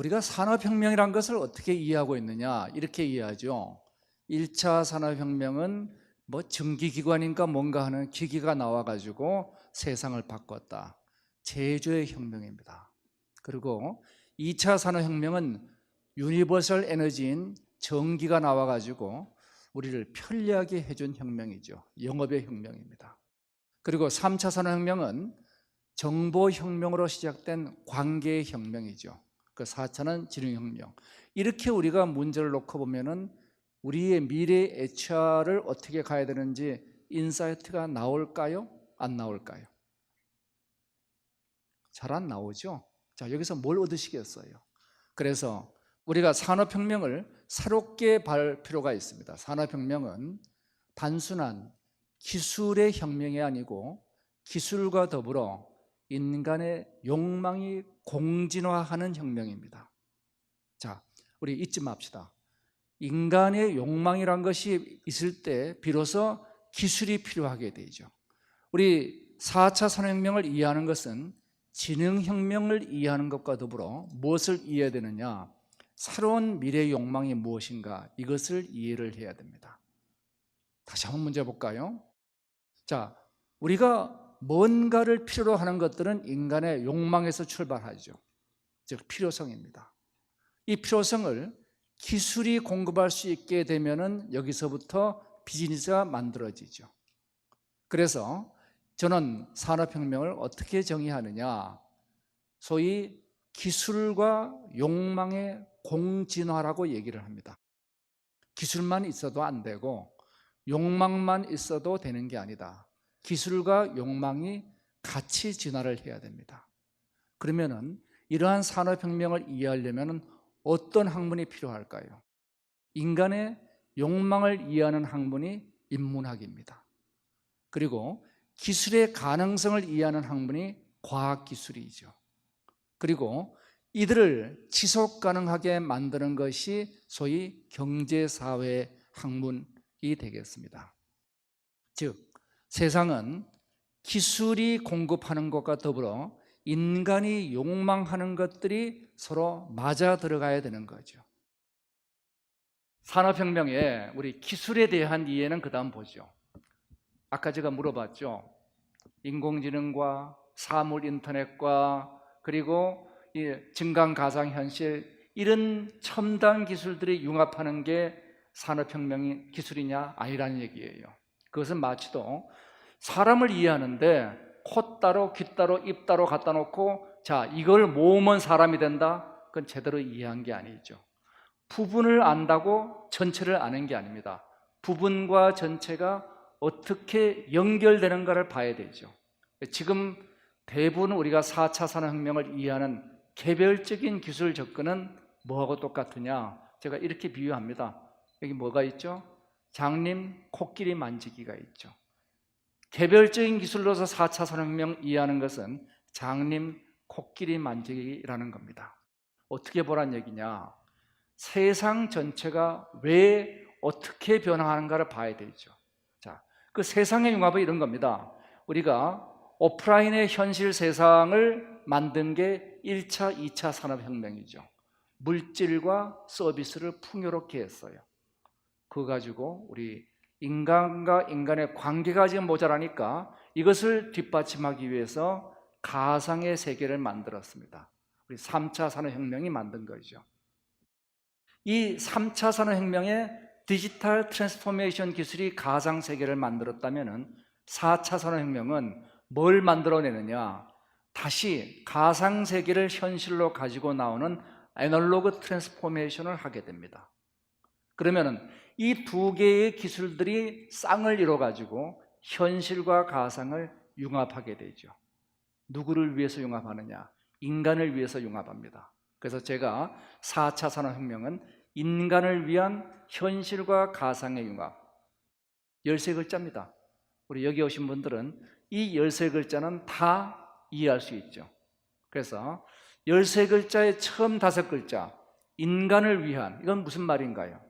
우리가 산업혁명이란 것을 어떻게 이해하고 있느냐, 이렇게 이해하죠. 1차 산업혁명은 뭐 전기기관인가 뭔가 하는 기기가 나와가지고 세상을 바꿨다. 제조의 혁명입니다. 그리고 2차 산업혁명은 유니버설 에너지인 전기가 나와가지고 우리를 편리하게 해준 혁명이죠. 영업의 혁명입니다. 그리고 3차 산업혁명은 정보혁명으로 시작된 관계의 혁명이죠. 그 4차는 진흥혁명. 이렇게 우리가 문제를 놓고 보면은 우리의 미래 HR을 어떻게 가야 되는지 인사이트가 나올까요? 안 나올까요? 잘 안 나오죠? 자, 여기서 뭘 얻으시겠어요? 그래서 우리가 산업혁명을 새롭게 볼 필요가 있습니다. 산업혁명은 단순한 기술의 혁명이 아니고 기술과 더불어 인간의 욕망이 공진화하는 혁명입니다. 자, 우리 잊지 맙시다. 인간의 욕망이란 것이 있을 때 비로소 기술이 필요하게 되죠. 우리 4차 산업혁명을 이해하는 것은 지능혁명을 이해하는 것과 더불어 무엇을 이해해야 되느냐? 새로운 미래의 욕망이 무엇인가? 이것을 이해를 해야 됩니다. 다시 한번 문제 볼까요? 자, 우리가 뭔가를 필요로 하는 것들은 인간의 욕망에서 출발하죠. 즉 필요성입니다. 이 필요성을 기술이 공급할 수 있게 되면은 여기서부터 비즈니스가 만들어지죠. 그래서 저는 산업혁명을 어떻게 정의하느냐? 소위 기술과 욕망의 공진화라고 얘기를 합니다. 기술만 있어도 안 되고 욕망만 있어도 되는 게 아니다. 기술과 욕망이 같이 진화를 해야 됩니다. 그러면은 이러한 산업혁명을 이해하려면 어떤 학문이 필요할까요? 인간의 욕망을 이해하는 학문이 인문학입니다. 그리고 기술의 가능성을 이해하는 학문이 과학기술이죠. 그리고 이들을 지속 가능하게 만드는 것이 소위 경제사회 학문이 되겠습니다. 즉 세상은 기술이 공급하는 것과 더불어 인간이 욕망하는 것들이 서로 맞아 들어가야 되는 거죠. 산업혁명에 우리 기술에 대한 이해는 그 다음 보죠. 아까 제가 물어봤죠. 인공지능과 사물 인터넷과 그리고 이 증강 가상현실 이런 첨단 기술들이 융합하는 게 산업혁명의 기술이냐? 아니라는 얘기예요. 그것은 마치도 사람을 이해하는데 코 따로 귀 따로 입 따로 갖다 놓고 자 이걸 모으면 사람이 된다? 그건 제대로 이해한 게 아니죠. 부분을 안다고 전체를 아는 게 아닙니다. 부분과 전체가 어떻게 연결되는가를 봐야 되죠. 지금 대부분 우리가 4차 산업혁명을 이해하는 개별적인 기술 접근은 뭐하고 똑같으냐? 제가 이렇게 비유합니다. 여기 뭐가 있죠? 장님 코끼리 만지기가 있죠. 개별적인 기술로서 4차 산업혁명 이해하는 것은 장님 코끼리 만지기라는 겁니다. 어떻게 보란 얘기냐? 세상 전체가 왜 어떻게 변화하는가를 봐야 되죠. 자, 그 세상의 융합은 이런 겁니다. 우리가 오프라인의 현실 세상을 만든 게 1차, 2차 산업혁명이죠. 물질과 서비스를 풍요롭게 했어요. 그거 가지고 우리 인간과 인간의 관계가 지금 모자라니까 이것을 뒷받침하기 위해서 가상의 세계를 만들었습니다. 우리 3차 산업혁명이 만든 거죠. 이 3차 산업혁명의 디지털 트랜스포메이션 기술이 가상세계를 만들었다면 4차 산업혁명은 뭘 만들어내느냐? 다시 가상세계를 현실로 가지고 나오는 애널로그 트랜스포메이션을 하게 됩니다. 그러면 이 두 개의 기술들이 쌍을 이뤄가지고 현실과 가상을 융합하게 되죠. 누구를 위해서 융합하느냐? 인간을 위해서 융합합니다. 그래서 제가 4차 산업혁명은 인간을 위한 현실과 가상의 융합 13글자입니다. 우리 여기 오신 분들은 이 13글자는 다 이해할 수 있죠. 그래서 13글자의 처음 5글자 인간을 위한 이건 무슨 말인가요?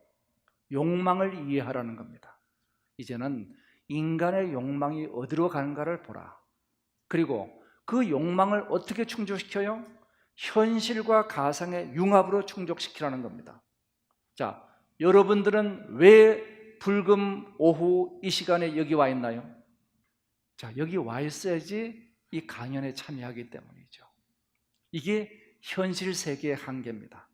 욕망을 이해하라는 겁니다. 이제는 인간의 욕망이 어디로 가는가를 보라. 그리고 그 욕망을 어떻게 충족시켜요? 현실과 가상의 융합으로 충족시키라는 겁니다. 자, 여러분들은 왜 불금 오후 이 시간에 여기 와 있나요? 자, 여기 와 있어야지 이 강연에 참여하기 때문이죠. 이게 현실 세계의 한계입니다.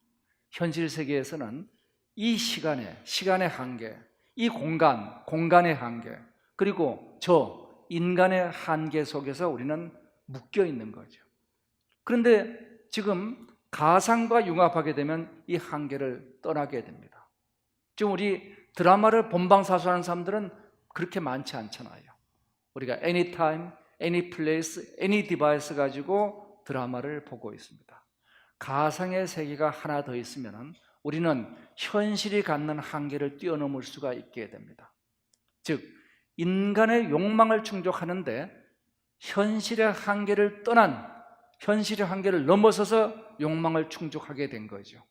현실 세계에서는 이 시간의 한계, 이 공간의 한계, 그리고 저 인간의 한계 속에서 우리는 묶여 있는 거죠. 그런데 지금 가상과 융합하게 되면 이 한계를 떠나게 됩니다. 지금 우리 드라마를 본방사수하는 사람들은 그렇게 많지 않잖아요. 우리가 anytime, any place, any device 가지고 드라마를 보고 있습니다. 가상의 세계가 하나 더 있으면 우리는 현실이 갖는 한계를 뛰어넘을 수가 있게 됩니다. 즉, 인간의 욕망을 충족하는데 현실의 한계를 떠난, 현실의 한계를 넘어서서 욕망을 충족하게 된 거죠.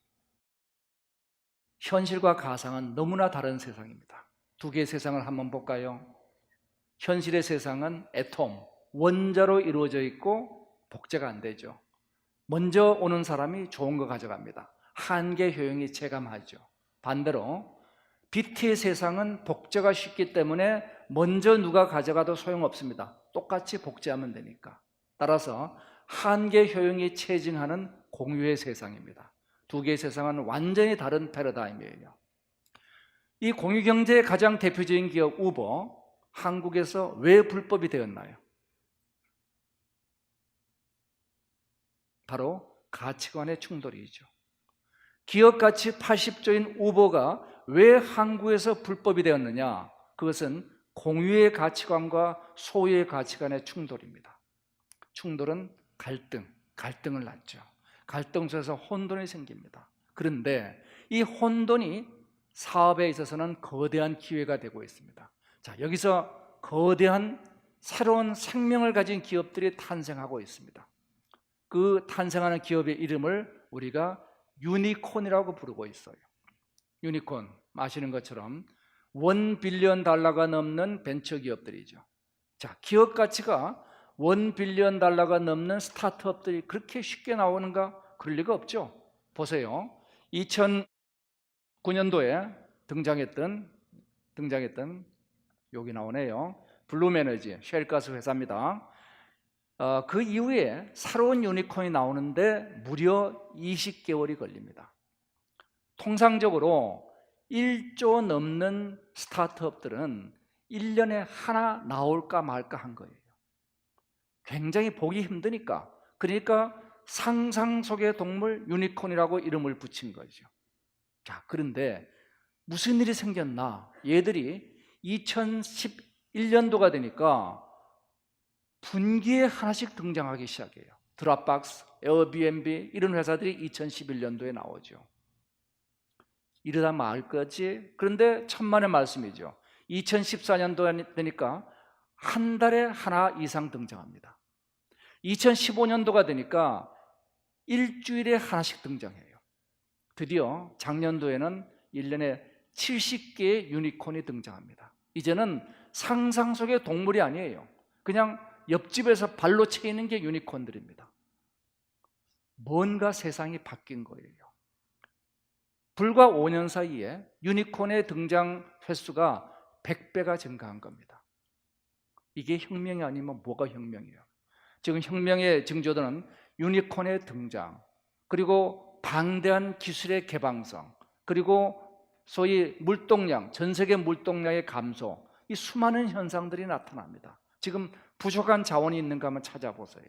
현실과 가상은 너무나 다른 세상입니다. 두 개의 세상을 한번 볼까요? 현실의 세상은 애톰, 원자로 이루어져 있고 복제가 안 되죠. 먼저 오는 사람이 좋은 거 가져갑니다. 한계 효용이 체감하죠. 반대로 빛의 세상은 복제가 쉽기 때문에 먼저 누가 가져가도 소용없습니다. 똑같이 복제하면 되니까. 따라서 한계 효용이 체증하는 공유의 세상입니다. 두 개의 세상은 완전히 다른 패러다임이에요. 이 공유경제의 가장 대표적인 기업 우버, 한국에서 왜 불법이 되었나요? 바로 가치관의 충돌이죠. 기업가치 80조인 우버가 왜 한국에서 불법이 되었느냐? 그것은 공유의 가치관과 소유의 가치관의 충돌입니다. 충돌은 갈등을 낳죠. 갈등 속에서 혼돈이 생깁니다. 그런데 이 혼돈이 사업에 있어서는 거대한 기회가 되고 있습니다. 자, 여기서 거대한 새로운 생명을 가진 기업들이 탄생하고 있습니다. 그 탄생하는 기업의 이름을 우리가 유니콘이라고 부르고 있어요. 유니콘, 아시는 것처럼 $1 빌리언 넘는 벤처 기업들이죠. 자, 기업 가치가 $1 빌리언 넘는 스타트업들이 그렇게 쉽게 나오는가? 그럴 리가 없죠. 보세요. 2009년도에 등장했던 여기 나오네요. 블룸에너지, 셰일가스 회사입니다. 그 이후에 새로운 유니콘이 나오는데 무려 20개월이 걸립니다. 통상적으로 1조 넘는 스타트업들은 1년에 하나 나올까 말까 한 거예요. 굉장히 보기 힘드니까. 그러니까 상상 속의 동물 유니콘이라고 이름을 붙인 거죠. 자, 그런데 무슨 일이 생겼나? 얘들이 2011년도가 되니까 분기에 하나씩 등장하기 시작해요. 드랍박스, 에어비앤비 이런 회사들이 2011년도에 나오죠. 이러다 말 거지? 그런데 천만의 말씀이죠. 2014년도 되니까 한 달에 하나 이상 등장합니다. 2015년도가 되니까 일주일에 하나씩 등장해요. 드디어 작년도에는 1년에 70개의 유니콘이 등장합니다. 이제는 상상 속의 동물이 아니에요. 그냥 옆집에서 발로 채이는 게 유니콘들입니다. 뭔가 세상이 바뀐 거예요. 불과 5년 사이에 유니콘의 등장 횟수가 100배가 증가한 겁니다. 이게 혁명이 아니면 뭐가 혁명이에요? 지금 혁명의 징조들은 유니콘의 등장, 그리고 방대한 기술의 개방성, 그리고 소위 물동량, 전 세계 물동량의 감소, 이 수많은 현상들이 나타납니다. 지금 부족한 자원이 있는가 한번 찾아보세요.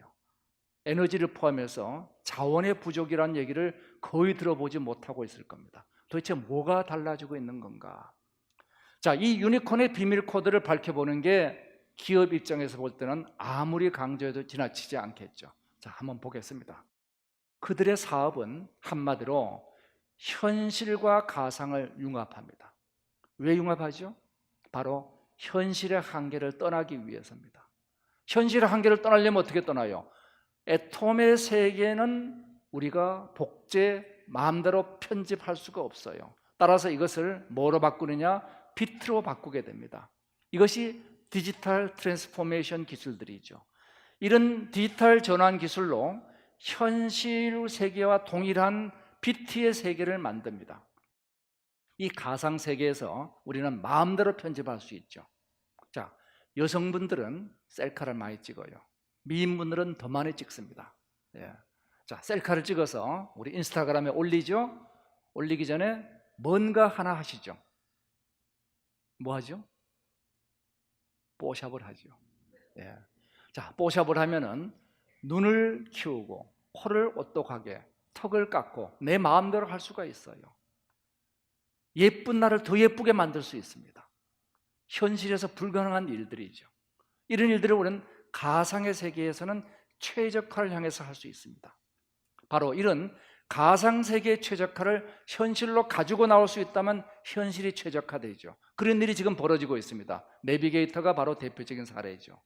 에너지를 포함해서 자원의 부족이라는 얘기를 거의 들어보지 못하고 있을 겁니다. 도대체 뭐가 달라지고 있는 건가? 자, 이 유니콘의 비밀 코드를 밝혀보는 게 기업 입장에서 볼 때는 아무리 강조해도 지나치지 않겠죠. 자, 한번 보겠습니다. 그들의 사업은 한마디로 현실과 가상을 융합합니다. 왜 융합하죠? 바로 현실의 한계를 떠나기 위해서입니다. 현실의 한계를 떠나려면 어떻게 떠나요? 애톰의 세계는 우리가 복제, 마음대로 편집할 수가 없어요. 따라서 이것을 뭐로 바꾸느냐? 비트로 바꾸게 됩니다. 이것이 디지털 트랜스포메이션 기술들이죠. 이런 디지털 전환 기술로 현실 세계와 동일한 비트의 세계를 만듭니다. 이 가상 세계에서 우리는 마음대로 편집할 수 있죠. 자, 여성분들은 셀카를 많이 찍어요. 미인분들은 더 많이 찍습니다. 예. 자, 셀카를 찍어서 우리 인스타그램에 올리죠. 올리기 전에 뭔가 하나 하시죠. 뭐 하죠? 뽀샵을 하죠. 예. 자, 뽀샵을 하면은 눈을 키우고 코를 오똑하게 턱을 깎고 내 마음대로 할 수가 있어요. 예쁜 나를 더 예쁘게 만들 수 있습니다. 현실에서 불가능한 일들이죠. 이런 일들을 우리는 가상의 세계에서는 최적화를 향해서 할 수 있습니다. 바로 이런 가상세계의 최적화를 현실로 가지고 나올 수 있다면 현실이 최적화되죠. 그런 일이 지금 벌어지고 있습니다. 내비게이터가 바로 대표적인 사례죠.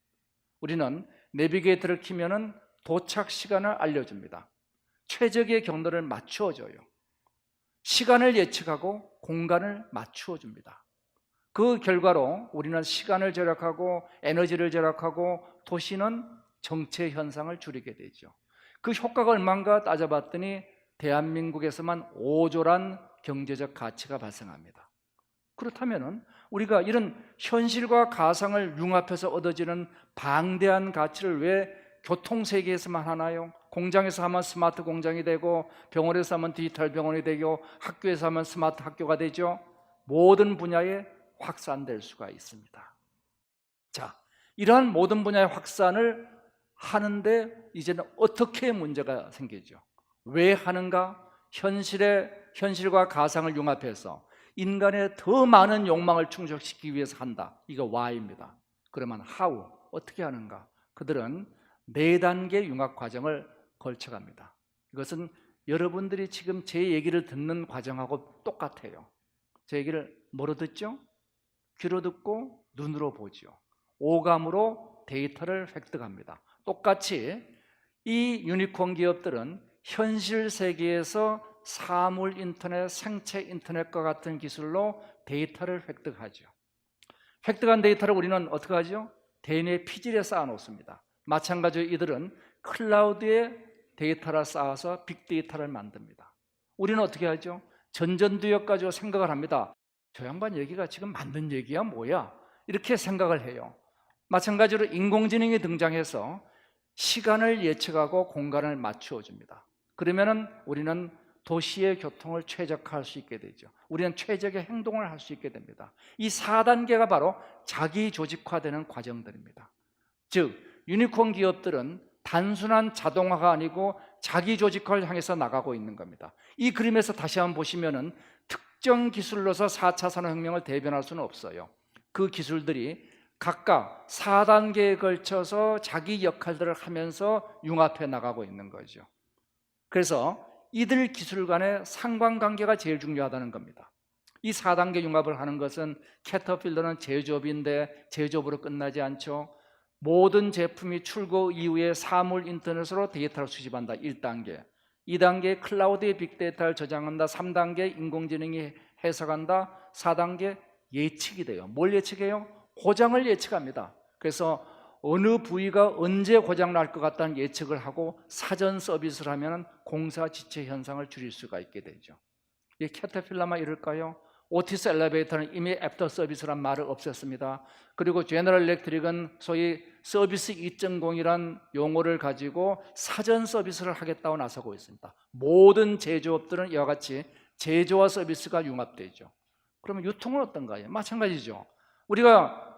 우리는 내비게이터를 키면은 도착 시간을 알려줍니다. 최적의 경로를 맞추어줘요. 시간을 예측하고 공간을 맞추어줍니다. 그 결과로 우리는 시간을 절약하고 에너지를 절약하고 도시는 정체 현상을 줄이게 되죠. 그 효과가 얼마인가 따져봤더니 대한민국에서만 5조란 경제적 가치가 발생합니다. 그렇다면 우리가 이런 현실과 가상을 융합해서 얻어지는 방대한 가치를 왜 교통세계에서만 하나요? 공장에서 하면 스마트 공장이 되고 병원에서 하면 디지털 병원이 되고 학교에서 하면 스마트 학교가 되죠. 모든 분야에 확산될 수가 있습니다. 자, 이러한 모든 분야의 확산을 하는데 이제는 어떻게 문제가 생기죠? 왜 하는가? 현실과 가상을 융합해서 인간의 더 많은 욕망을 충족시키기 위해서 한다. 이거 why입니다. 그러면 how? 어떻게 하는가? 그들은 4단계 융합 과정을 걸쳐갑니다. 이것은 여러분들이 지금 제 얘기를 듣는 과정하고 똑같아요. 제 얘기를 뭐로 듣죠? 귀로 듣고 눈으로 보죠. 오감으로 데이터를 획득합니다. 똑같이 이 유니콘 기업들은 현실 세계에서 사물 인터넷, 생체 인터넷과 같은 기술로 데이터를 획득하죠. 획득한 데이터를 우리는 어떻게 하죠? 대뇌 피질에 쌓아 놓습니다. 마찬가지로 이들은 클라우드에 데이터를 쌓아서 빅데이터를 만듭니다. 우리는 어떻게 하죠? 전전두엽 가지고 생각을 합니다. 저 양반 얘기가 지금 맞는 얘기야 뭐야? 이렇게 생각을 해요. 마찬가지로 인공지능이 등장해서 시간을 예측하고 공간을 맞추어 줍니다. 그러면은 우리는 도시의 교통을 최적화할 수 있게 되죠. 우리는 최적의 행동을 할 수 있게 됩니다. 이 4단계가 바로 자기 조직화되는 과정들입니다. 즉 유니콘 기업들은 단순한 자동화가 아니고 자기 조직화를 향해서 나가고 있는 겁니다. 이 그림에서 다시 한번 보시면은 특정 기술로서 4차 산업혁명을 대변할 수는 없어요. 그 기술들이 각각 4단계에 걸쳐서 자기 역할들을 하면서 융합해 나가고 있는 거죠. 그래서 이들 기술 간의 상관관계가 제일 중요하다는 겁니다. 이 4단계 융합을 하는 것은 캐터필러는 제조업인데 제조업으로 끝나지 않죠. 모든 제품이 출고 이후에 사물 인터넷으로 데이터를 수집한다. 1단계. 2단계 클라우드에 빅데이터를 저장한다. 3단계 인공지능이 해석한다. 4단계 예측이 돼요. 뭘 예측해요? 고장을 예측합니다. 그래서 어느 부위가 언제 고장 날 것 같다는 예측을 하고 사전 서비스를 하면 공사 지체 현상을 줄일 수가 있게 되죠. 이 캐터필러만 이럴까요? 오티스 엘리베이터는 이미 애프터 서비스란 말을 없앴습니다. 그리고 제너럴 일렉트릭은 소위 서비스 2.0이란 용어를 가지고 사전 서비스를 하겠다고 나서고 있습니다. 모든 제조업들은 이와 같이 제조와 서비스가 융합되죠. 그러면 유통은 어떤가요? 마찬가지죠. 우리가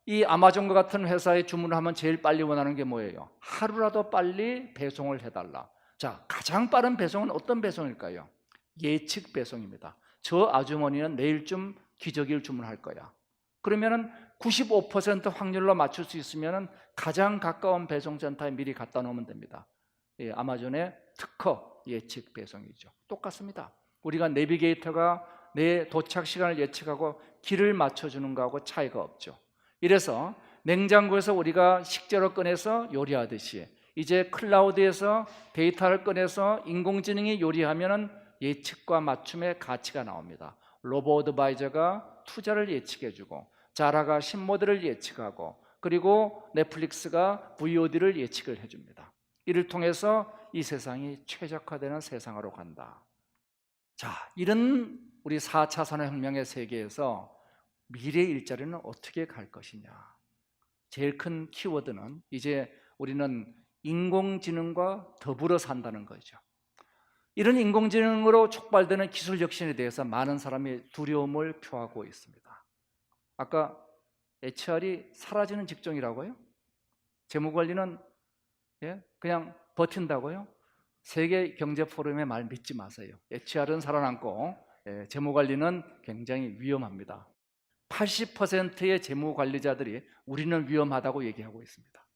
이 아마존과 같은 회사에 주문을 하면 제일 빨리 원하는 게 뭐예요? 하루라도 빨리 배송을 해달라. 자, 가장 빠른 배송은 어떤 배송일까요? 예측 배송입니다. 저 아주머니는 내일쯤 기저귀를 주문할 거야. 그러면은 95% 확률로 맞출 수 있으면은 가장 가까운 배송센터에 미리 갖다 놓으면 됩니다. 예, 아마존의 특허 예측 배송이죠. 똑같습니다. 우리가 내비게이터가 내 도착 시간을 예측하고 길을 맞춰주는 거하고 차이가 없죠. 이래서 냉장고에서 우리가 식재료 꺼내서 요리하듯이 이제 클라우드에서 데이터를 꺼내서 인공지능이 요리하면은 예측과 맞춤의 가치가 나옵니다. 로보어드바이저가 투자를 예측해주고 자라가 신모델을 예측하고 그리고 넷플릭스가 VOD를 예측을 해줍니다. 이를 통해서 이 세상이 최적화되는 세상으로 간다. 자, 이런 우리 4차 산업혁명의 세계에서 미래의 일자리는 어떻게 갈 것이냐. 제일 큰 키워드는 이제 우리는 인공지능과 더불어 산다는 거죠. 이런 인공지능으로 촉발되는 기술 혁신에 대해서 많은 사람이 두려움을 표하고 있습니다. 아까 HR이 사라지는 직종이라고요? 재무관리는 그냥 버틴다고요? 세계 경제 포럼의 말 믿지 마세요. HR은 살아남고 재무관리는 굉장히 위험합니다. 80%의 재무관리자들이 우리는 위험하다고 얘기하고 있습니다.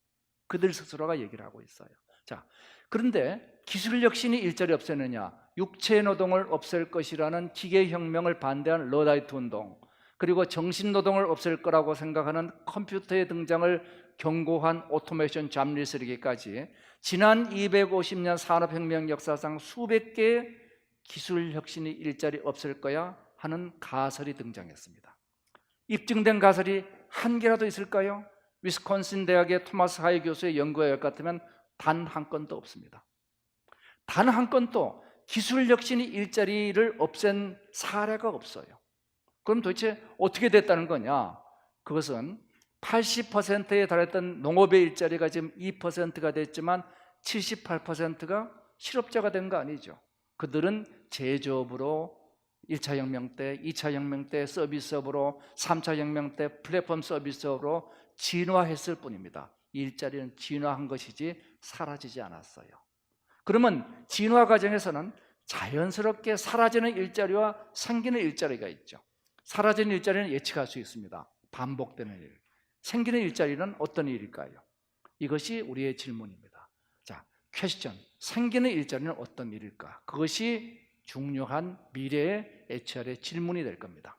그들 스스로가 얘기를 하고 있어요. 자, 그런데 기술 혁신이 일자리 없애느냐, 육체 노동을 없앨 것이라는 기계혁명을 반대한 러다이트 운동, 그리고 정신노동을 없앨 거라고 생각하는 컴퓨터의 등장을 경고한 오토메이션 잡리스르기까지 지난 250년 산업혁명 역사상 수백 개의 기술 혁신이 일자리 없앨 거야 하는 가설이 등장했습니다. 입증된 가설이 한 개라도 있을까요? 위스콘신 대학의 토마스 하이 교수의 연구에 같으면 단 한 건도 없습니다. 단 한 건도 기술 혁신이 일자리를 없앤 사례가 없어요. 그럼 도대체 어떻게 됐다는 거냐? 그것은 80%에 달했던 농업의 일자리가 지금 2%가 됐지만 78%가 실업자가 된 거 아니죠. 그들은 제조업으로 1차 혁명 때, 2차 혁명 때 서비스업으로, 3차 혁명 때 플랫폼 서비스업으로 진화했을 뿐입니다. 일자리는 진화한 것이지 사라지지 않았어요. 그러면 진화 과정에서는 자연스럽게 사라지는 일자리와 생기는 일자리가 있죠. 사라지는 일자리는 예측할 수 있습니다. 반복되는 일. 생기는 일자리는 어떤 일일까요? 이것이 우리의 질문입니다. 자, 퀘스천. 생기는 일자리는 어떤 일일까? 그것이 중요한 미래의 HR의 질문이 될 겁니다.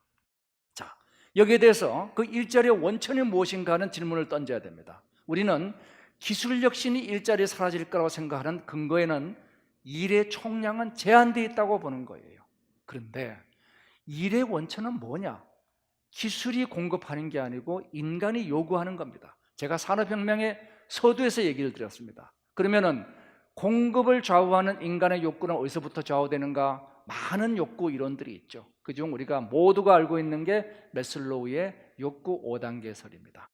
자, 여기에 대해서 그 일자리의 원천이 무엇인가 하는 질문을 던져야 됩니다. 우리는 기술 혁신이 일자리 사라질 거라고 생각하는 근거에는 일의 총량은 제한되어 있다고 보는 거예요. 그런데 일의 원천은 뭐냐? 기술이 공급하는 게 아니고 인간이 요구하는 겁니다. 제가 산업혁명의 서두에서 얘기를 드렸습니다. 그러면은 공급을 좌우하는 인간의 욕구는 어디서부터 좌우되는가? 많은 욕구 이론들이 있죠. 그중 우리가 모두가 알고 있는 게 매슬로우의 욕구 5단계설입니다.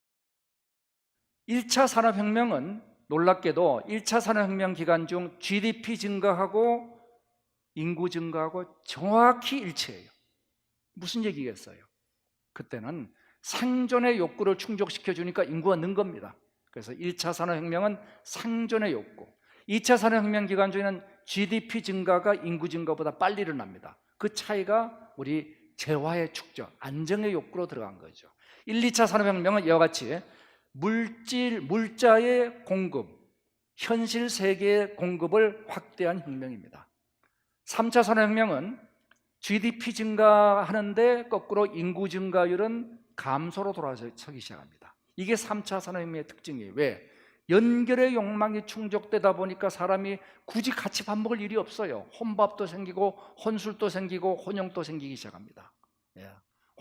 1차 산업혁명은 놀랍게도 1차 산업혁명 기간 중 GDP 증가하고 인구 증가하고 정확히 일치해요. 무슨 얘기겠어요? 그때는 생존의 욕구를 충족시켜 주니까 인구가 는 겁니다. 그래서 1차 산업혁명은 생존의 욕구, 2차 산업혁명 기간 중에는 GDP 증가가 인구 증가보다 빨리 일어납니다. 그 차이가 우리 재화의 축적, 안정의 욕구로 들어간 거죠. 1, 2차 산업혁명은 이와 같이 물자의 공급, 현실 세계의 공급을 확대한 혁명입니다. 3차 산업혁명은 GDP 증가하는데 거꾸로 인구 증가율은 감소로 돌아서기 시작합니다. 이게 3차 산업혁명의 특징이에요. 왜? 연결의 욕망이 충족되다 보니까 사람이 굳이 같이 밥 먹을 일이 없어요. 혼밥도 생기고 혼술도 생기고 혼용도 생기기 시작합니다.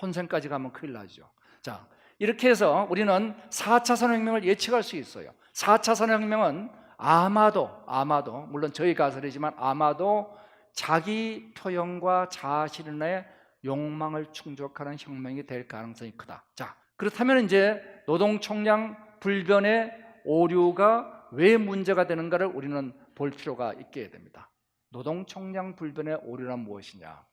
혼생까지 가면 큰일 나죠. 자, 이렇게 해서 우리는 4차 산업혁명을 예측할 수 있어요. 4차 산업혁명은 아마도 물론 저희 가설이지만 아마도 자기 표현과 자신의 욕망을 충족하는 혁명이 될 가능성이 크다. 자, 그렇다면 이제 노동 총량 불변의 오류가 왜 문제가 되는가를 우리는 볼 필요가 있게 됩니다. 노동 총량 불변의 오류란 무엇이냐?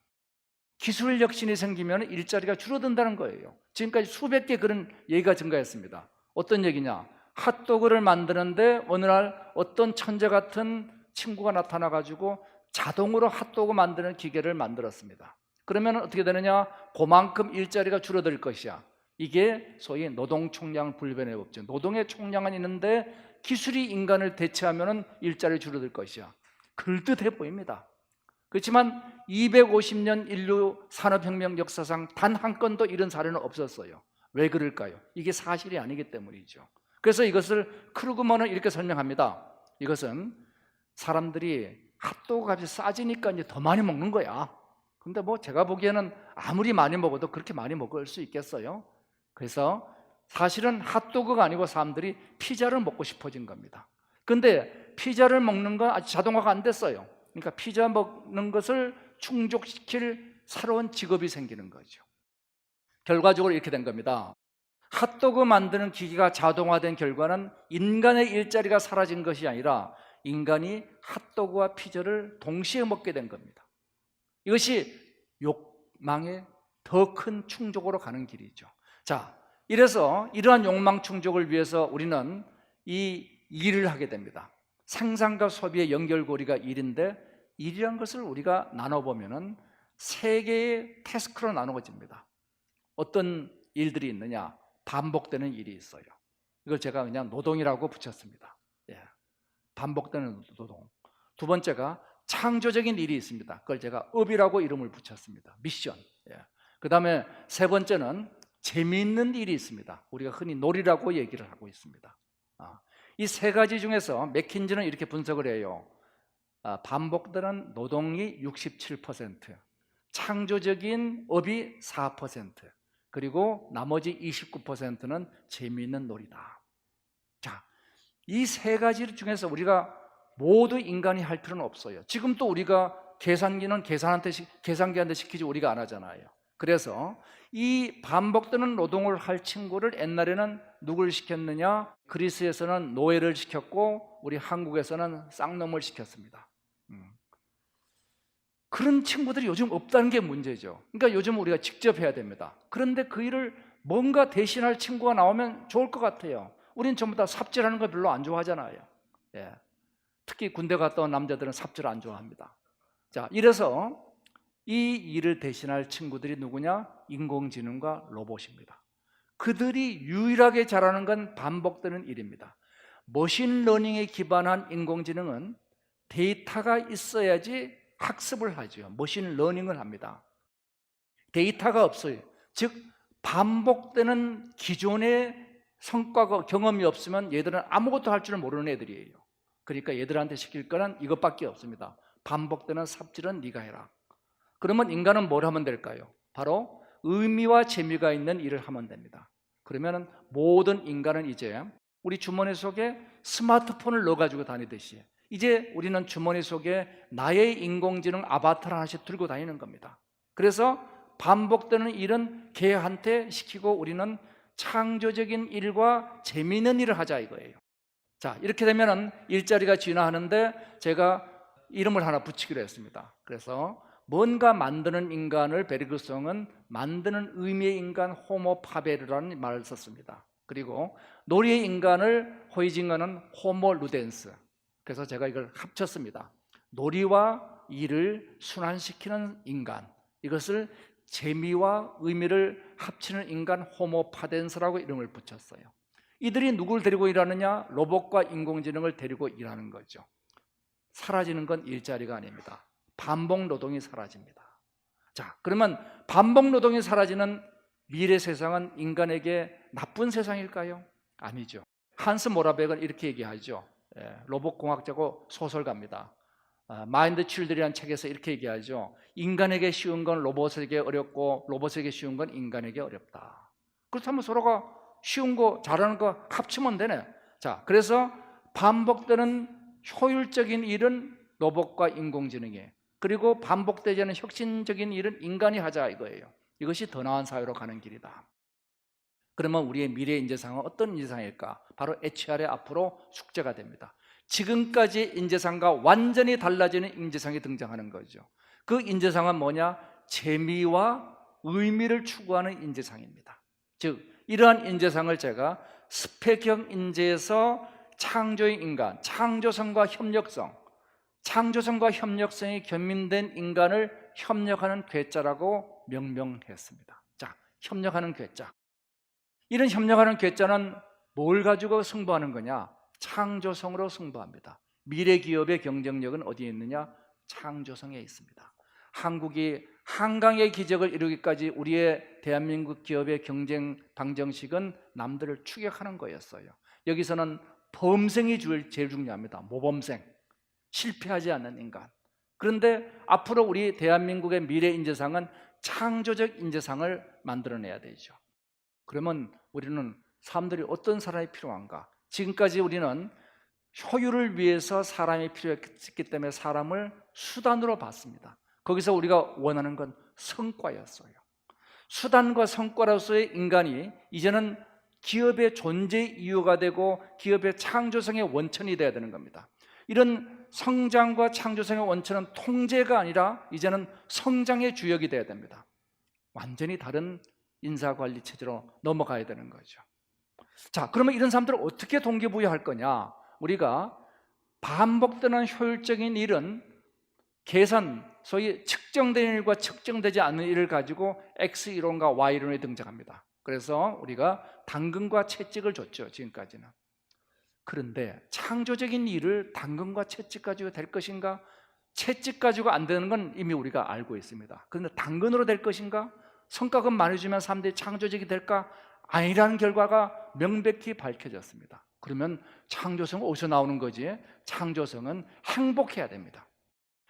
기술 혁신이 생기면 일자리가 줄어든다는 거예요. 지금까지 수백 개 그런 얘기가 증가했습니다. 어떤 얘기냐? 핫도그를 만드는데 어느 날 어떤 천재 같은 친구가 나타나가지고 자동으로 핫도그 만드는 기계를 만들었습니다. 그러면 어떻게 되느냐? 그만큼 일자리가 줄어들 것이야. 이게 소위 노동 총량 불변의 법칙. 노동의 총량은 있는데 기술이 인간을 대체하면 일자리 줄어들 것이야. 그럴듯해 보입니다. 그렇지만 250년 인류 산업혁명 역사상 단 한 건도 이런 사례는 없었어요. 왜 그럴까요? 이게 사실이 아니기 때문이죠. 그래서 이것을 크루그먼은 이렇게 설명합니다. 이것은 사람들이 핫도그 값이 싸지니까 이제 더 많이 먹는 거야. 근데 뭐 제가 보기에는 아무리 많이 먹어도 그렇게 많이 먹을 수 있겠어요? 그래서 사실은 핫도그가 아니고 사람들이 피자를 먹고 싶어진 겁니다. 근데 피자를 먹는 건 아직 자동화가 안 됐어요. 그러니까 피자 먹는 것을 충족시킬 새로운 직업이 생기는 거죠. 결과적으로 이렇게 된 겁니다. 핫도그 만드는 기기가 자동화된 결과는 인간의 일자리가 사라진 것이 아니라 인간이 핫도그와 피자를 동시에 먹게 된 겁니다. 이것이 욕망의 더 큰 충족으로 가는 길이죠. 자, 이래서 이러한 욕망 충족을 위해서 우리는 이 일을 하게 됩니다. 생산과 소비의 연결고리가 일인데, 일이란 것을 우리가 나눠보면은 세 개의 태스크로 나누어집니다. 어떤 일들이 있느냐? 반복되는 일이 있어요. 이걸 제가 그냥 노동이라고 붙였습니다. 예. 반복되는 노동. 두 번째가 창조적인 일이 있습니다. 그걸 제가 업이라고 이름을 붙였습니다. 미션. 예. 그 다음에 세 번째는 재미있는 일이 있습니다. 우리가 흔히 놀이라고 얘기를 하고 있습니다. 이 세 가지 중에서 맥킨지는 이렇게 분석을 해요. 반복되는 노동이 67%, 창조적인 업이 4%, 그리고 나머지 29%는 재미있는 놀이다. 자, 이 세 가지 중에서 우리가 모두 인간이 할 필요는 없어요. 지금 또 우리가 계산기는 계산기한테 시키지 우리가 안 하잖아요. 그래서 이 반복되는 노동을 할 친구를 옛날에는 누굴 시켰느냐? 그리스에서는 노예를 시켰고 우리 한국에서는 쌍놈을 시켰습니다. 그런 친구들이 요즘 없다는 게 문제죠. 그러니까 요즘 우리가 직접 해야 됩니다. 그런데 그 일을 뭔가 대신할 친구가 나오면 좋을 것 같아요. 우린 전부 다 삽질하는 거 별로 안 좋아하잖아요. 예. 특히 군대 갔다 온 남자들은 삽질 안 좋아합니다. 자, 이래서 이 일을 대신할 친구들이 누구냐? 인공지능과 로봇입니다. 그들이 유일하게 잘하는 건 반복되는 일입니다. 머신러닝에 기반한 인공지능은 데이터가 있어야지 학습을 하죠. 머신러닝을 합니다. 데이터가 없어요. 즉 반복되는 기존의 성과가 경험이 없으면 얘들은 아무것도 할 줄 모르는 애들이에요. 그러니까 얘들한테 시킬 거는 이것밖에 없습니다. 반복되는 삽질은 네가 해라. 그러면 인간은 뭘 하면 될까요? 바로 의미와 재미가 있는 일을 하면 됩니다. 그러면 모든 인간은 이제 우리 주머니 속에 스마트폰을 넣어가지고 다니듯이 이제 우리는 주머니 속에 나의 인공지능 아바타를 하나씩 들고 다니는 겁니다. 그래서 반복되는 일은 걔한테 시키고 우리는 창조적인 일과 재미있는 일을 하자 이거예요. 자, 이렇게 되면 일자리가 진화하는데 제가 이름을 하나 붙이기로 했습니다. 그래서 뭔가 만드는 인간을 베르그송은 만드는 의미의 인간 호모 파베르라는 말을 썼습니다. 그리고 놀이의 인간을 호이징어는 호모 루덴스. 그래서 제가 이걸 합쳤습니다. 놀이와 일을 순환시키는 인간, 이것을 재미와 의미를 합치는 인간 호모 파덴스라고 이름을 붙였어요. 이들이 누굴 데리고 일하느냐? 로봇과 인공지능을 데리고 일하는 거죠. 사라지는 건 일자리가 아닙니다. 반복 노동이 사라집니다. 자, 그러면 반복 노동이 사라지는 미래 세상은 인간에게 나쁜 세상일까요? 아니죠. 한스 모라백은 이렇게 얘기하죠. 로봇공학자고 소설가입니다. 마인드 칠드리라는 책에서 이렇게 얘기하죠. 인간에게 쉬운 건 로봇에게 어렵고 로봇에게 쉬운 건 인간에게 어렵다. 그렇다면 서로가 쉬운 거 잘하는 거 합치면 되네. 자, 그래서 반복되는 효율적인 일은 로봇과 인공지능이, 그리고 반복되지 않는 혁신적인 일은 인간이 하자 이거예요. 이것이 더 나은 사회로 가는 길이다. 그러면 우리의 미래 인재상은 어떤 인재상일까? 바로 HR의 앞으로 숙제가 됩니다. 지금까지 인재상과 완전히 달라지는 인재상이 등장하는 거죠. 그 인재상은 뭐냐? 재미와 의미를 추구하는 인재상입니다. 즉 이러한 인재상을 제가 스펙형 인재에서 창조의 인간, 창조성과 협력성, 창조성과 협력성이 겸민된 인간을 협력하는 괴짜라고 명명했습니다. 자, 협력하는 괴짜. 이런 협력하는 괴짜는 뭘 가지고 승부하는 거냐? 창조성으로 승부합니다. 미래 기업의 경쟁력은 어디에 있느냐? 창조성에 있습니다. 한국이 한강의 기적을 이루기까지 우리의 대한민국 기업의 경쟁 방정식은 남들을 추격하는 거였어요. 여기서는 범생이 제일 중요합니다. 모범생, 실패하지 않는 인간. 그런데 앞으로 우리 대한민국의 미래 인재상은 창조적 인재상을 만들어내야 되죠. 그러면 우리는 사람들이 어떤 사람이 필요한가? 지금까지 우리는 효율을 위해서 사람이 필요했기 때문에 사람을 수단으로 봤습니다. 거기서 우리가 원하는 건 성과였어요. 수단과 성과로서의 인간이 이제는 기업의 존재 이유가 되고 기업의 창조성의 원천이 되어야 되는 겁니다. 이런 성장과 창조성의 원천은 통제가 아니라 이제는 성장의 주역이 되어야 됩니다. 완전히 다른 인사관리 체제로 넘어가야 되는 거죠. 자, 그러면 이런 사람들을 어떻게 동기부여할 거냐? 우리가 반복되는 효율적인 일은 계산, 소위 측정된 일과 측정되지 않는 일을 가지고 X이론과 Y이론이 등장합니다. 그래서 우리가 당근과 채찍을 줬죠, 지금까지는. 그런데 창조적인 일을 당근과 채찍 가지고 될 것인가? 채찍 가지고 안 되는 건 이미 우리가 알고 있습니다. 그런데 당근으로 될 것인가? 성과금 많이 주면 사람들이 창조적이 될까? 아니라는 결과가 명백히 밝혀졌습니다. 그러면 창조성은 어디서 나오는 거지? 창조성은 행복해야 됩니다.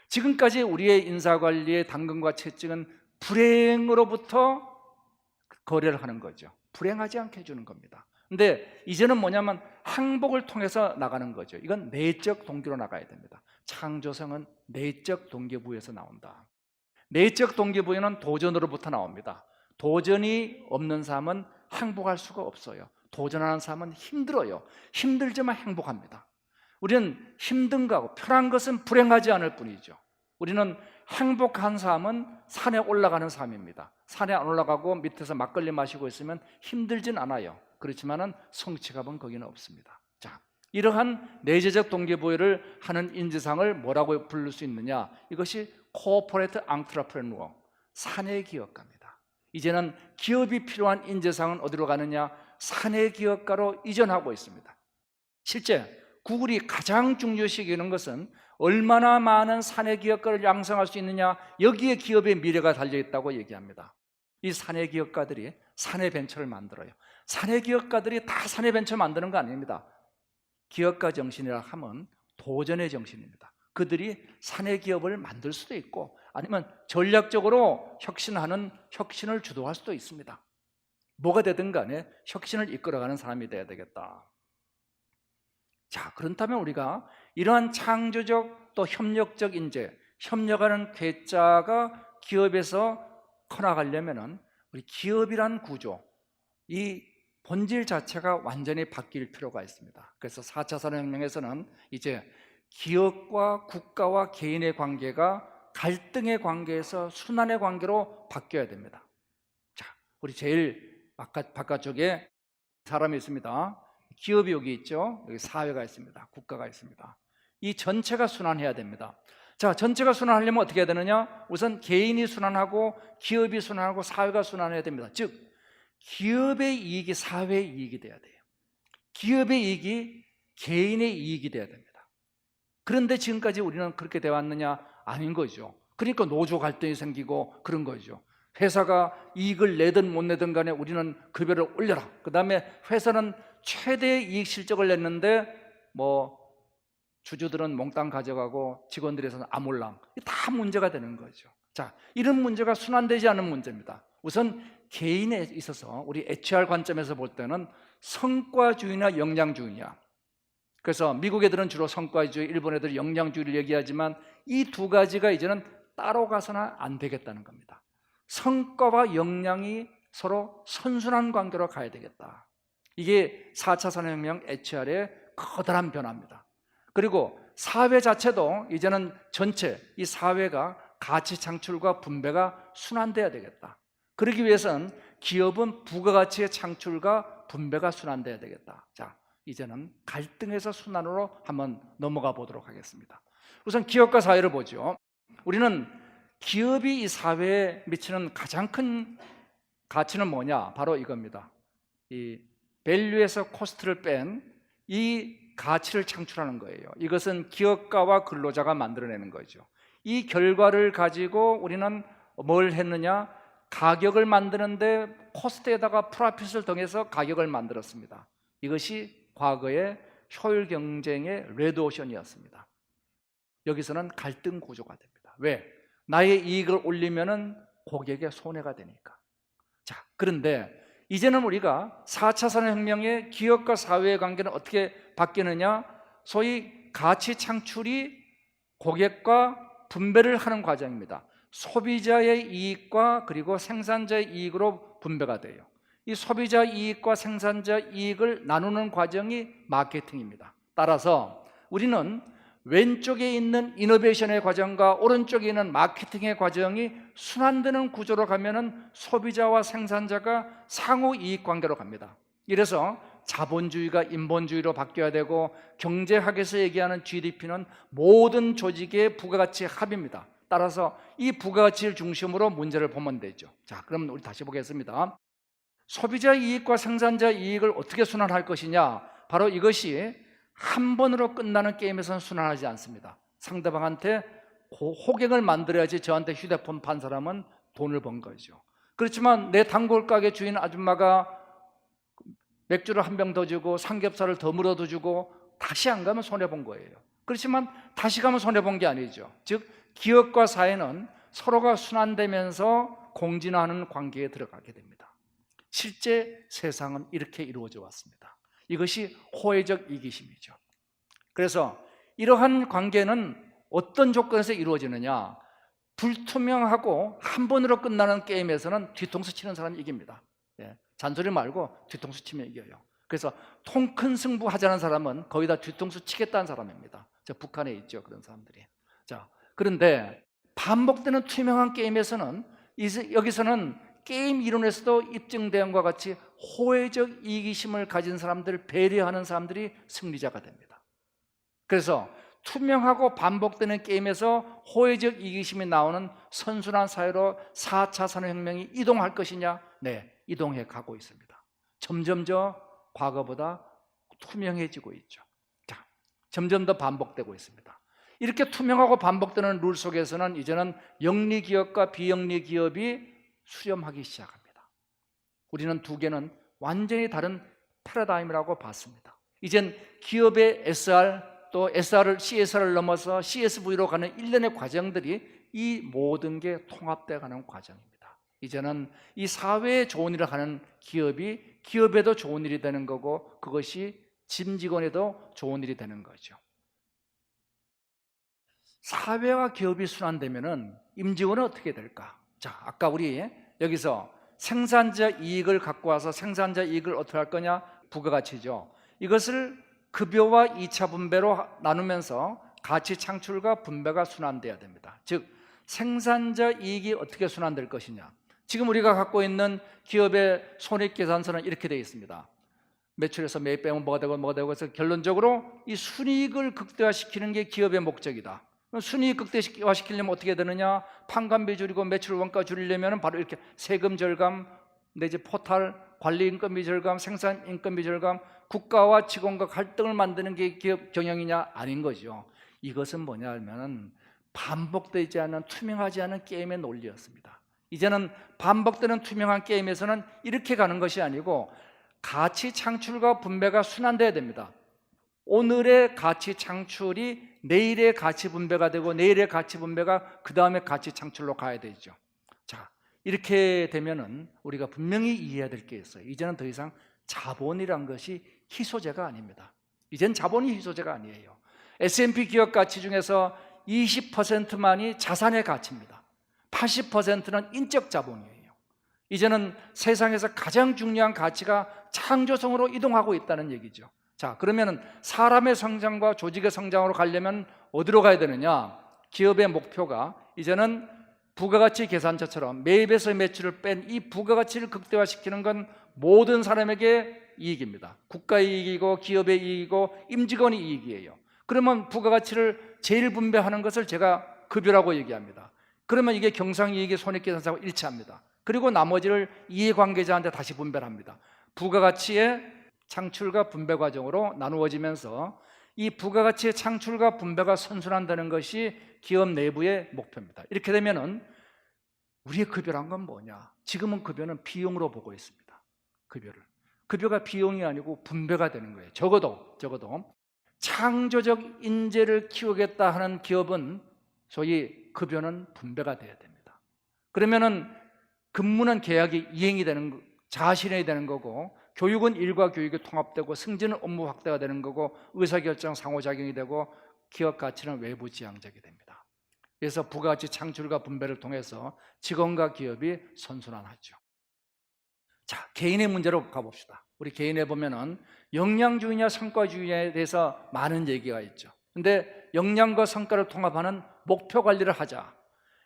지금까지 우리의 인사관리의 당근과 채찍은 불행으로부터 거래를 하는 거죠. 불행하지 않게 해주는 겁니다. 근데 이제는 뭐냐면 행복을 통해서 나가는 거죠. 이건 내적 동기로 나가야 됩니다. 창조성은 내적 동기부여에서 나온다. 내적 동기부여는 도전으로부터 나옵니다. 도전이 없는 삶은 행복할 수가 없어요. 도전하는 삶은 힘들어요. 힘들지만 행복합니다. 우리는 힘든 거하고 편한 것은 불행하지 않을 뿐이죠. 우리는 행복한 삶은 산에 올라가는 삶입니다. 산에 안 올라가고 밑에서 막걸리 마시고 있으면 힘들진 않아요. 그렇지만은 성취감은 거기는 없습니다. 자, 이러한 내재적 동기부여를 하는 인지상을 뭐라고 부를 수 있느냐? 이것이 코퍼레이트 앙트레프레누어, 사내 기업가입니다. 이제는 기업이 필요한 인재상은 어디로 가느냐? 사내 기업가로 이전하고 있습니다. 실제 구글이 가장 중요시 여기는 것은 얼마나 많은 사내 기업가를 양성할 수 있느냐, 여기에 기업의 미래가 달려있다고 얘기합니다. 이 사내 기업가들이 사내 벤처를 만들어요. 사내 기업가들이 다 사내 벤처 만드는 거 아닙니다. 기업가 정신이라 하면 도전의 정신입니다. 그들이 사내 기업을 만들 수도 있고 아니면 전략적으로 혁신을 주도할 수도 있습니다. 뭐가 되든 간에 혁신을 이끌어가는 사람이 돼야 되겠다. 자, 그렇다면 우리가 이러한 창조적 또 협력적 인재, 협력하는 괴짜가 기업에서 커나가려면 우리 기업이란 구조, 이 본질 자체가 완전히 바뀔 필요가 있습니다. 그래서 4차 산업혁명에서는 이제 기업과 국가와 개인의 관계가 갈등의 관계에서 순환의 관계로 바뀌어야 됩니다. 자, 우리 제일 바깥쪽에 사람이 있습니다. 기업이 여기 있죠. 여기 사회가 있습니다. 국가가 있습니다. 이 전체가 순환해야 됩니다. 자, 전체가 순환하려면 어떻게 해야 되느냐? 우선 개인이 순환하고 기업이 순환하고 사회가 순환해야 됩니다. 즉 기업의 이익이 사회의 이익이 돼야 돼요. 기업의 이익이 개인의 이익이 돼야 됩니다. 그런데 지금까지 우리는 그렇게 되어 왔느냐? 아닌 거죠. 그러니까 노조 갈등이 생기고 그런 거죠. 회사가 이익을 내든 못 내든 간에 우리는 급여를 올려라. 그 다음에 회사는 최대의 이익 실적을 냈는데 주주들은 몽땅 가져가고 직원들에서는 아몰랑. 다 문제가 되는 거죠. 자, 이런 문제가 순환되지 않은 문제입니다. 우선 개인에 있어서 우리 HR 관점에서 볼 때는 성과주의나 역량주의냐. 그래서 미국 애들은 주로 성과주의, 일본 애들은 역량주의를 얘기하지만 이 두 가지가 이제는 따로 가서는 안 되겠다는 겁니다. 성과와 역량이 서로 선순환 관계로 가야 되겠다. 이게 4차 산업혁명 HR의 커다란 변화입니다. 그리고 사회 자체도 이제는 전체 이 사회가 가치 창출과 분배가 순환돼야 되겠다. 그러기 위해서는 기업은 부가가치의 창출과 분배가 순환돼야 되겠다. 자, 이제는 갈등에서 순환으로 한번 넘어가 보도록 하겠습니다. 우선 기업과 사회를 보죠. 우리는 기업이 이 사회에 미치는 가장 큰 가치는 뭐냐? 바로 이겁니다. 이 밸류에서 코스트를 뺀 이 가치를 창출하는 거예요. 이것은 기업가와 근로자가 만들어내는 거죠. 이 결과를 가지고 우리는 뭘 했느냐? 가격을 만드는데 코스트에다가 프로핏을 더해서 가격을 만들었습니다. 이것이 과거의 효율 경쟁의 레드오션이었습니다. 여기서는 갈등 구조가 됩니다. 왜? 나의 이익을 올리면은 고객의 손해가 되니까. 자, 그런데 이제는 우리가 4차 산업혁명의 기업과 사회의 관계는 어떻게 바뀌느냐? 소위 가치 창출이 고객과 분배를 하는 과정입니다. 소비자의 이익과 그리고 생산자의 이익으로 분배가 돼요. 이 소비자 이익과 생산자 이익을 나누는 과정이 마케팅입니다. 따라서 우리는 왼쪽에 있는 이노베이션의 과정과 오른쪽에 있는 마케팅의 과정이 순환되는 구조로 가면은 소비자와 생산자가 상호 이익 관계로 갑니다. 이래서 자본주의가 인본주의로 바뀌어야 되고, 경제학에서 얘기하는 GDP는 모든 조직의 부가가치의 합입니다. 따라서 이 부가가치를 중심으로 문제를 보면 되죠. 자, 그럼 우리 다시 보겠습니다. 소비자 이익과 생산자 이익을 어떻게 순환할 것이냐? 바로 이것이 한 번으로 끝나는 게임에서는 순환하지 않습니다. 상대방한테 호갱을 만들어야지 저한테 휴대폰 판 사람은 돈을 번 거죠. 그렇지만 내 단골 가게 주인 아줌마가 맥주를 한 병 더 주고 삼겹살을 더 물어도 주고 다시 안 가면 손해본 거예요. 그렇지만 다시 가면 손해본 게 아니죠. 즉 기업과 사회는 서로가 순환되면서 공진하는 관계에 들어가게 됩니다. 실제 세상은 이렇게 이루어져 왔습니다. 이것이 호혜적 이기심이죠. 그래서 이러한 관계는 어떤 조건에서 이루어지느냐? 불투명하고 한 번으로 끝나는 게임에서는 뒤통수 치는 사람이 이깁니다. 잔소리 말고 뒤통수 치면 이겨요. 그래서 통 큰 승부 하자는 사람은 거의 다 뒤통수 치겠다는 사람입니다. 저 북한에 있죠, 그런 사람들이. 자, 그런데 반복되는 투명한 게임에서는 여기서는 게임 이론에서도 입증된 것과 같이 호혜적 이기심을 가진 사람들을 배려하는 사람들이 승리자가 됩니다. 그래서 투명하고 반복되는 게임에서 호혜적 이기심이 나오는 선순환 사회로 4차 산업혁명이 이동할 것이냐? 네, 이동해 가고 있습니다. 점점 더 과거보다 투명해지고 있죠. 자, 점점 더 반복되고 있습니다. 이렇게 투명하고 반복되는 룰 속에서는 이제는 영리기업과 비영리기업이 수렴하기 시작합니다. 우리는 두 개는 완전히 다른 패러다임이라고 봤습니다. 이젠 기업의 SR 또 SR을 CSR을 넘어서 CSV로 가는 일련의 과정들이 이 모든 게 통합되어 가는 과정입니다. 이제는 이 사회에 좋은 일을 하는 기업이 기업에도 좋은 일이 되는 거고, 그것이 짐직원에도 좋은 일이 되는 거죠. 사회와 기업이 순환되면은 임직원은 어떻게 될까? 자, 아까 우리 여기서 생산자 이익을 갖고 와서 생산자 이익을 어떻게 할 거냐? 부가가치죠. 이것을 급여와 2차 분배로 나누면서 가치 창출과 분배가 순환돼야 됩니다. 즉 생산자 이익이 어떻게 순환될 것이냐? 지금 우리가 갖고 있는 기업의 손익계산서는 이렇게 되어 있습니다. 매출에서 매입 빼면 뭐가 되고 해서 결론적으로 이 순이익을 극대화시키는 게 기업의 목적이다. 순이익 극대화시키려면 어떻게 되느냐? 판관비 줄이고 매출 원가 줄이려면 바로 이렇게 세금 절감, 내지 포탈, 관리 인건비 절감, 생산 인건비 절감, 국가와 직원과 갈등을 만드는 게 기업 경영이냐? 아닌 거죠. 이것은 뭐냐 하면 반복되지 않은 투명하지 않은 게임의 논리였습니다. 이제는 반복되는 투명한 게임에서는 이렇게 가는 것이 아니고 가치 창출과 분배가 순환돼야 됩니다. 오늘의 가치 창출이 내일의 가치 분배가 되고 내일의 가치 분배가 그 다음에 가치 창출로 가야 되죠. 자, 이렇게 되면은 우리가 분명히 이해해야 될 게 있어요. 이제는 더 이상 자본이란 것이 희소재가 아닙니다. 이젠 자본이 희소재가 아니에요. S&P 기업 가치 중에서 20%만이 자산의 가치입니다. 80%는 인적 자본이에요. 이제는 세상에서 가장 중요한 가치가 창조성으로 이동하고 있다는 얘기죠. 자, 그러면 사람의 성장과 조직의 성장으로 가려면 어디로 가야 되느냐? 기업의 목표가 이제는 부가가치 계산처처럼 매입에서 매출을 뺀 이 부가가치를 극대화시키는 건 모든 사람에게 이익입니다. 국가의 이익이고 기업의 이익이고 임직원의 이익이에요. 그러면 부가가치를 제일 분배하는 것을 제가 급여라고 얘기합니다. 그러면 이게 경상이익의 손익계산서하고 일치합니다. 그리고 나머지를 이해관계자한테 다시 분배를 합니다. 부가가치의 창출과 분배 과정으로 나누어지면서 이 부가가치의 창출과 분배가 선순환되는 것이 기업 내부의 목표입니다. 이렇게 되면은 우리의 급여란 건 뭐냐? 지금은 급여는 비용으로 보고 있습니다. 급여가 비용이 아니고 분배가 되는 거예요. 적어도 창조적 인재를 키우겠다 하는 기업은 소위 급여는 분배가 돼야 됩니다. 그러면은 근무는 계약이 이행이 되는 자신이 되는 거고, 교육은 일과 교육이 통합되고 승진은 업무 확대가 되는 거고 의사결정 상호작용이 되고 기업 가치는 외부 지향적이 됩니다. 그래서 부가가치 창출과 분배를 통해서 직원과 기업이 선순환하죠. 자, 개인의 문제로 가봅시다. 우리 개인에 보면은 역량주의냐 성과주의냐에 대해서 많은 얘기가 있죠. 근데 역량과 성과를 통합하는 목표 관리를 하자.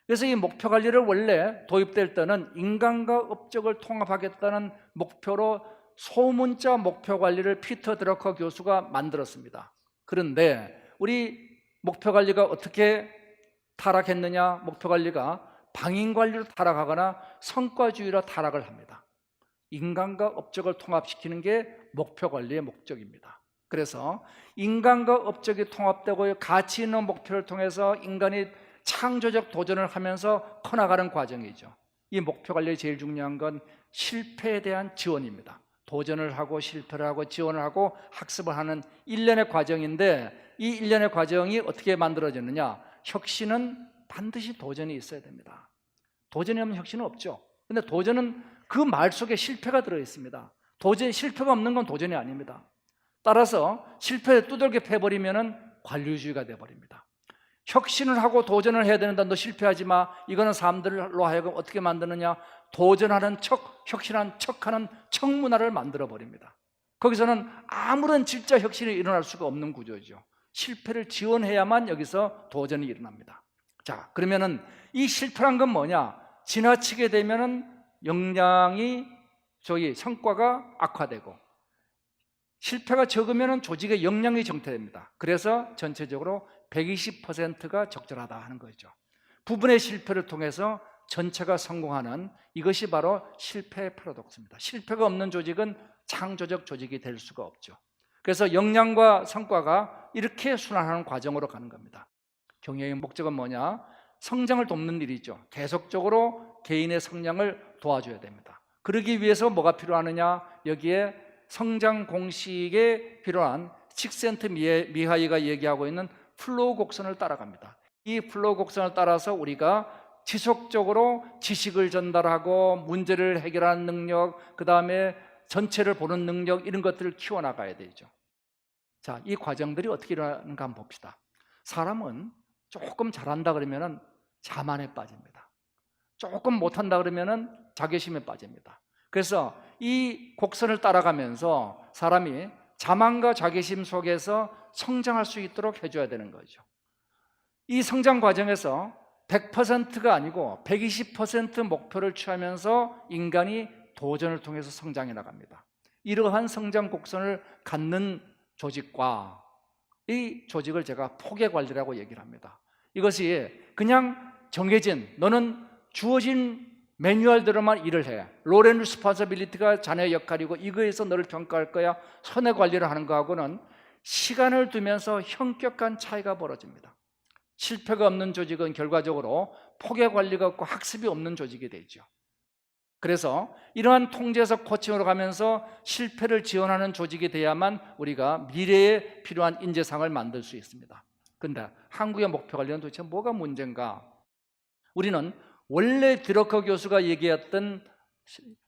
그래서 이 목표 관리를 원래 도입될 때는 인간과 업적을 통합하겠다는 목표로 소문자 목표 관리를 피터 드러커 교수가 만들었습니다. 그런데 우리 목표 관리가 어떻게 타락했느냐? 목표 관리가 방인 관리로 타락하거나 성과주의로 타락을 합니다. 인간과 업적을 통합시키는 게 목표 관리의 목적입니다. 그래서 인간과 업적이 통합되고 가치 있는 목표를 통해서 인간이 창조적 도전을 하면서 커나가는 과정이죠. 이 목표 관리의 제일 중요한 건 실패에 대한 지원입니다. 도전을 하고 실패를 하고 지원을 하고 학습을 하는 일련의 과정인데, 이 일련의 과정이 어떻게 만들어지느냐? 혁신은 반드시 도전이 있어야 됩니다. 도전이 없는 혁신은 없죠. 근데 도전은 그 말 속에 실패가 들어있습니다. 실패가 없는 건 도전이 아닙니다. 따라서 실패에 두들겨 패버리면 관료주의가 돼버립니다. 혁신을 하고 도전을 해야 되는데 너 실패하지 마. 이거는 사람들로 하여금 어떻게 만드느냐? 도전하는 척, 혁신한 척하는 척문화를 만들어버립니다. 거기서는 아무런 진짜 혁신이 일어날 수가 없는 구조죠. 실패를 지원해야만 여기서 도전이 일어납니다. 자, 그러면은 이 실패란 건 뭐냐? 지나치게 되면은 역량이 성과가 악화되고, 실패가 적으면은 조직의 역량이 정체됩니다. 그래서 전체적으로 120%가 적절하다 하는 거죠. 부분의 실패를 통해서 전체가 성공하는, 이것이 바로 실패의 패러독스입니다. 실패가 없는 조직은 창조적 조직이 될 수가 없죠. 그래서 역량과 성과가 이렇게 순환하는 과정으로 가는 겁니다. 경영의 목적은 뭐냐? 성장을 돕는 일이죠. 계속적으로 개인의 성장을 도와줘야 됩니다. 그러기 위해서 뭐가 필요하느냐? 여기에 성장 공식에 필요한 칙센트 미하이가 얘기하고 있는 플로우 곡선을 따라갑니다. 이 플로우 곡선을 따라서 우리가 지속적으로 지식을 전달하고 문제를 해결하는 능력, 그 다음에 전체를 보는 능력, 이런 것들을 키워나가야 되죠. 자, 이 과정들이 어떻게 일어나는가 한번 봅시다. 사람은 조금 잘한다 그러면 자만에 빠집니다. 조금 못한다 그러면 자괴심에 빠집니다. 그래서 이 곡선을 따라가면서 사람이 자만과 자괴심 속에서 성장할 수 있도록 해줘야 되는 거죠. 이 성장 과정에서 100%가 아니고 120% 목표를 취하면서 인간이 도전을 통해서 성장해 나갑니다. 이러한 성장 곡선을 갖는 조직과 이 조직을 제가 포괴관리라고 얘기를 합니다. 이것이 그냥 정해진, 너는 주어진 매뉴얼대로만 일을 해, 롤 앤 리스폰서빌리티가 자네의 역할이고 이거에서 너를 평가할 거야, 손해 관리를 하는 거하고는 시간을 두면서 현격한 차이가 벌어집니다. 실패가 없는 조직은 결과적으로 포괴 관리가 없고 학습이 없는 조직이 되죠. 그래서 이러한 통제에서 코칭으로 가면서 실패를 지원하는 조직이 돼야만 우리가 미래에 필요한 인재상을 만들 수 있습니다. 그런데 한국의 목표 관리는 도대체 뭐가 문제인가? 우리는 원래 드러커 교수가 얘기했던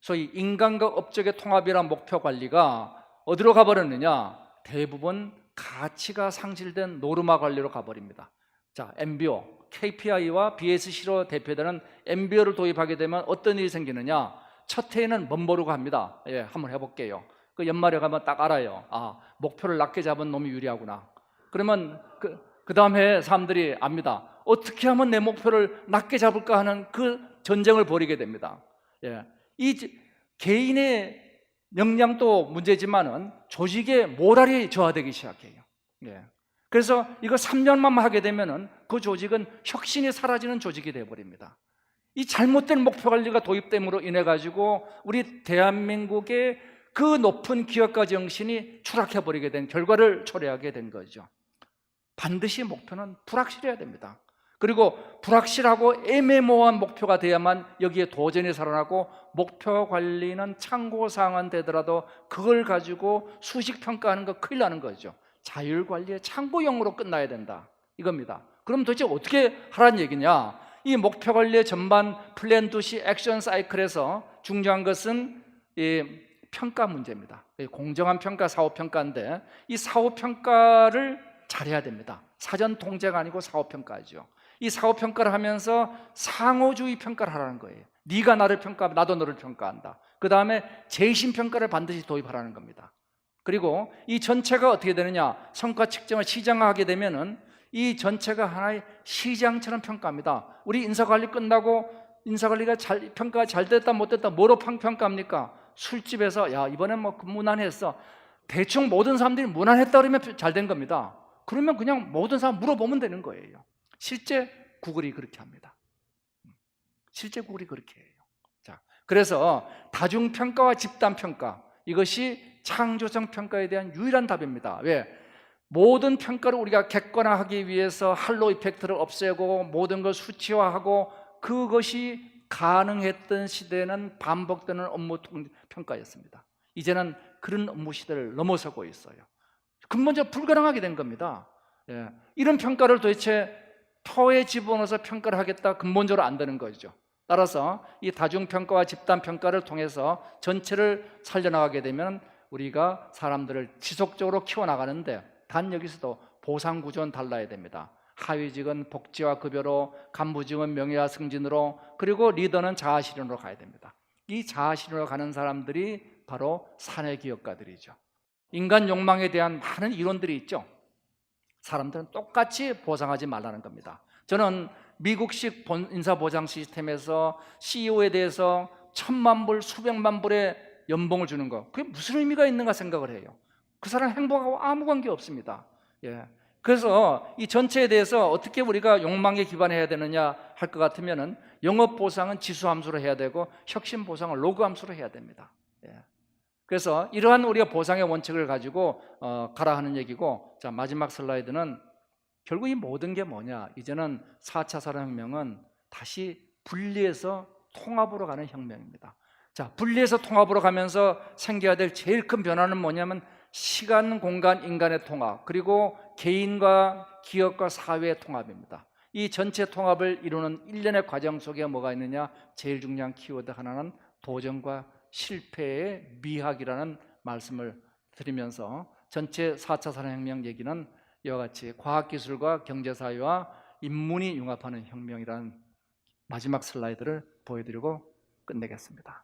소위 인간과 업적의 통합이란 목표 관리가 어디로 가버렸느냐? 대부분 가치가 상실된 노르마 관리로 가버립니다. 자, MBO, KPI와 BSC로 대표되는 MBO를 도입하게 되면 어떤 일이 생기느냐? 첫 해에는 멋모르고 합니다. 예, 한번 해볼게요. 그 연말에 가면 딱 알아요. 아, 목표를 낮게 잡은 놈이 유리하구나. 그러면 그 다음 해에 사람들이 압니다. 어떻게 하면 내 목표를 낮게 잡을까 하는 그 전쟁을 벌이게 됩니다. 예, 이 개인의 역량도 문제지만은 조직의 모랄이 저하되기 시작해요. 예. 그래서 이거 3년만 하게 되면은 그 조직은 혁신이 사라지는 조직이 되어버립니다. 이 잘못된 목표 관리가 도입됨으로 인해 가지고 우리 대한민국의 그 높은 기업가 정신이 추락해버리게 된 결과를 초래하게 된 거죠. 반드시 목표는 불확실해야 됩니다. 그리고 불확실하고 애매모호한 목표가 돼야만 여기에 도전이 살아나고, 목표 관리는 참고사항은 되더라도 그걸 가지고 수식 평가하는 거 큰일 나는 거죠. 자율관리의 참고용으로 끝나야 된다, 이겁니다. 그럼 도대체 어떻게 하라는 얘기냐? 이 목표관리의 전반 플랜 투시 액션 사이클에서 중요한 것은 이 평가 문제입니다. 공정한 평가, 사후평가인데 이 사후평가를 잘해야 됩니다. 사전 통제가 아니고 사후평가죠. 이 사후평가를 하면서 상호주의 평가를 하라는 거예요. 네가 나를 평가하면 나도 너를 평가한다. 그 다음에 재심평가를 반드시 도입하라는 겁니다. 그리고 이 전체가 어떻게 되느냐, 성과 측정을 시장화하게 되면은 이 전체가 하나의 시장처럼 평가합니다. 우리 인사관리 끝나고 인사관리가 평가가 잘 됐다 못됐다 뭐로 평가합니까? 술집에서 야 이번엔 뭐 무난했어. 대충 모든 사람들이 무난했다 그러면 잘 된 겁니다. 그러면 그냥 모든 사람 물어보면 되는 거예요. 실제 구글이 그렇게 합니다. 실제 구글이 그렇게 해요. 자, 그래서 다중평가와 집단평가, 이것이 창조성 평가에 대한 유일한 답입니다. 왜? 모든 평가를 우리가 객관화하기 위해서 할로 이펙트를 없애고 모든 걸 수치화하고 그것이 가능했던 시대는 반복되는 업무 평가였습니다. 이제는 그런 업무 시대를 넘어서고 있어요. 근본적으로 불가능하게 된 겁니다. 예. 이런 평가를 도대체 표에 집어넣어서 평가를 하겠다, 근본적으로 안 되는 거죠. 따라서 이 다중평가와 집단평가를 통해서 전체를 살려나가게 되면 우리가 사람들을 지속적으로 키워나가는데, 단 여기서도 보상구조는 달라야 됩니다. 하위직은 복지와 급여로, 간부직은 명예와 승진으로, 그리고 리더는 자아실현으로 가야 됩니다. 이 자아실현으로 가는 사람들이 바로 사내기업가들이죠. 인간 욕망에 대한 많은 이론들이 있죠. 사람들은 똑같이 보상하지 말라는 겁니다. 저는 미국식 인사보장 시스템에서 CEO에 대해서 1,000만 불, 수백만 불의 연봉을 주는 거, 그게 무슨 의미가 있는가 생각을 해요. 그 사람 행복하고 아무 관계 없습니다. 예. 그래서 이 전체에 대해서 어떻게 우리가 욕망에 기반해야 되느냐 할 것 같으면은 영업 보상은 지수 함수로 해야 되고 혁신 보상은 로그 함수로 해야 됩니다. 예. 그래서 이러한 우리가 보상의 원칙을 가지고 가라 하는 얘기고, 자, 마지막 슬라이드는 결국 이 모든 게 뭐냐, 이제는 4차 산업혁명은 다시 분리해서 통합으로 가는 혁명입니다. 자, 분리해서 통합으로 가면서 생겨야 될 제일 큰 변화는 뭐냐면 시간, 공간, 인간의 통합, 그리고 개인과 기업과 사회의 통합입니다. 이 전체 통합을 이루는 일련의 과정 속에 뭐가 있느냐, 제일 중요한 키워드 하나는 도전과 실패의 미학이라는 말씀을 드리면서 전체 4차 산업혁명 얘기는 이와 같이 과학기술과 경제사회와 인문이 융합하는 혁명이라는 마지막 슬라이드를 보여드리고 끝내겠습니다.